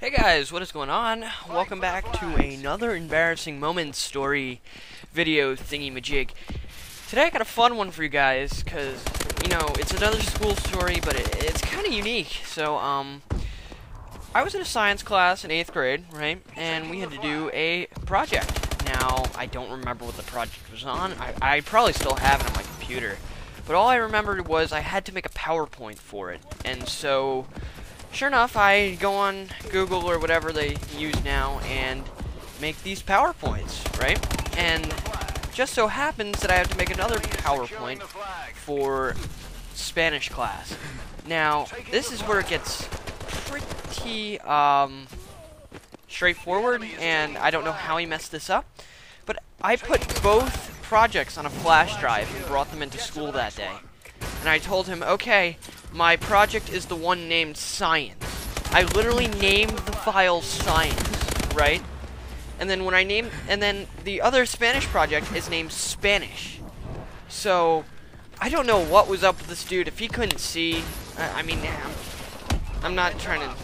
Hey guys, what is going on? Welcome back to another embarrassing moments story video thingy-majig. Today I got a fun one for you guys, because, you know, it's another school story, but it's kind of unique. So, I was in a science class in 8th grade, right, and we had to do a project. Now, I don't remember what the project was on. I probably still have it on my computer. But all I remembered was I had to make a PowerPoint for it, and so sure enough, I go on Google or whatever they use now and make these PowerPoints, right? And just so happens that I have to make another PowerPoint for Spanish class. Now, this is where it gets pretty straightforward, and I don't know how he messed this up, but I put both projects on a flash drive and brought them into school that day. And I told him, okay, my project is the one named Science. I literally named the file Science, right? And then when I named, and then the other Spanish project is named Spanish. So, I don't know what was up with this dude. If he couldn't see, I mean, I'm not trying to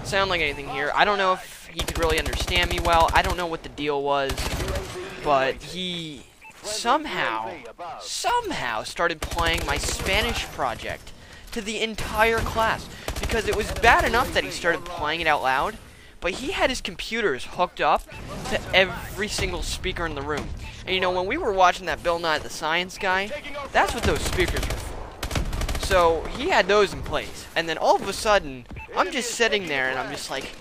sound like anything here. I don't know if he could really understand me well. I don't know what the deal was, but he somehow started playing my Spanish project to the entire class, because it was bad enough that he started playing it out loud, but he had his computers hooked up to every single speaker in the room. And you know, when we were watching that Bill Nye the Science Guy, that's what those speakers were for. So he had those in place, and then all of a sudden I'm just sitting there and I'm just like,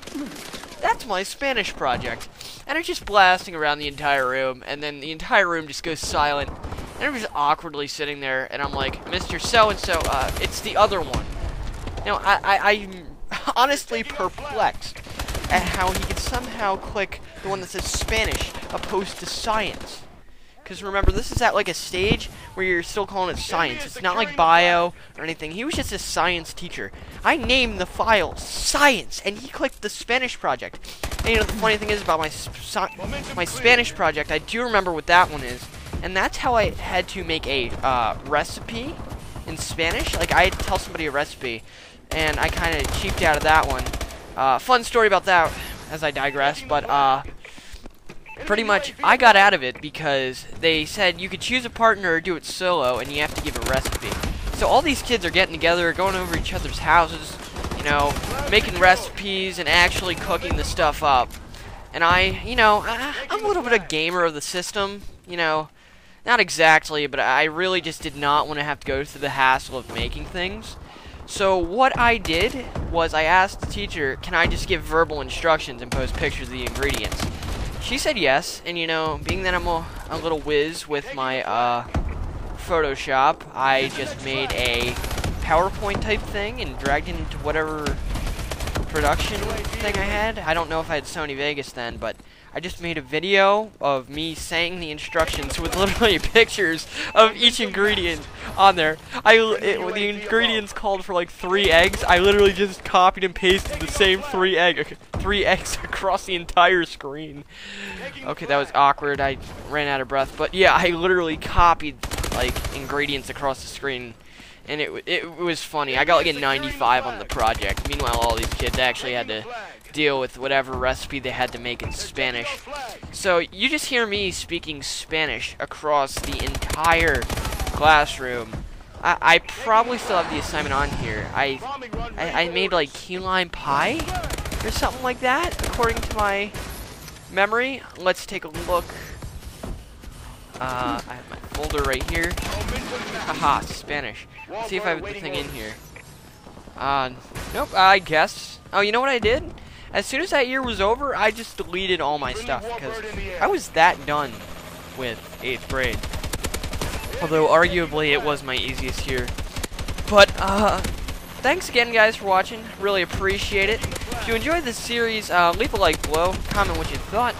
that's my Spanish project. And I'm just blasting around the entire room, and then the entire room just goes silent. And I'm just awkwardly sitting there, and I'm like, Mr. So-and-so, it's the other one. Now, I'm honestly perplexed at how he could somehow click the one that says Spanish opposed to science. Because remember, this is at like a stage where you're still calling it science. It's not like bio or anything. He was just a science teacher. I named the file Science, and he clicked the Spanish project. And you know, the funny thing is about my Spanish project, I do remember what that one is. And that's how I had to make a recipe in Spanish. Like, I had to tell somebody a recipe, and I kind of cheaped out of that one. Fun story about that, as I digress, but pretty much, I got out of it because they said you could choose a partner or do it solo, and you have to give a recipe. So all these kids are getting together, going over each other's houses, you know, making recipes and actually cooking the stuff up. And you know, I'm a little bit of a gamer of the system, you know, not exactly, but I really just did not want to have to go through the hassle of making things. So what I did was I asked the teacher, can I just give verbal instructions and post pictures of the ingredients? She said yes, and you know, being that I'm a little whiz with my Photoshop, I just made a PowerPoint type thing and dragged it into whatever production thing I had. I don't know if I had Sony Vegas then, but I just made a video of me saying the instructions with literally pictures of each ingredient on there. The ingredients called for like 3 eggs. I literally just copied and pasted the same 3 eggs across the entire screen. Okay, that was awkward. I ran out of breath. But yeah, I literally copied like ingredients across the screen. And it was funny. I got like a 95 on the project. Meanwhile, all these kids actually had to deal with whatever recipe they had to make in Spanish. So you just hear me speaking Spanish across the entire classroom. I probably still have the assignment on here. I made like key lime pie or something like that, according to my memory. Let's take a look. I have my folder right here. Haha, Spanish. Let's see if I have the thing in here. Nope, I guess. Oh, you know what I did? As soon as that year was over, I just deleted all my stuff, because I was that done with 8th grade. Although, arguably, it was my easiest year. But, thanks again, guys, for watching. Really appreciate it. If you enjoyed this series, leave a like below, comment what you thought,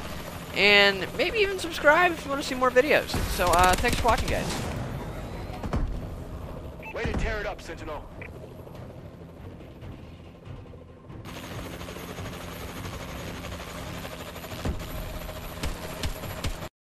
and maybe even subscribe if you want to see more videos. So, thanks for watching, guys. Way to tear it up, Sentinel.